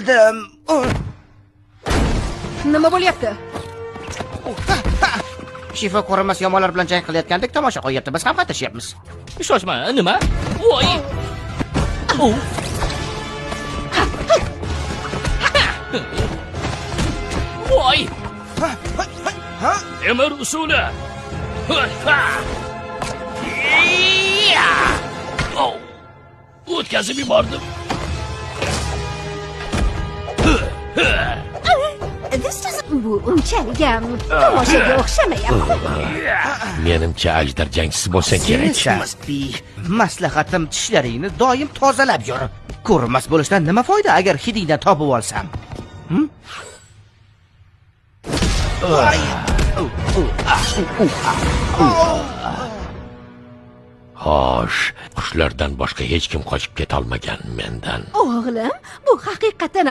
edim. Nima bo'lyapti? Shifa ko'rinmas yomonlar bilan jang qilayotgandek tomosha qo'yapti. Biz ham qatnashyapmiz. Shoshma, nima? Voy! Voy! Emir usuli. O'tkazib yubordim. Bu unchalik ham tomoshaga o'xshamayapti. Menimcha ajdar jangchisi bo'lsang kerak. Shartli. Maslahatim tishlaringni doim tozalab yur. Ko'rinmas bo'lishdan nima foyda agar hidingdan topib olsam? Xo'sh, qushlardan boshqa hech kim qochib keta olmagan mendan. O'g'lim, bu haqiqatan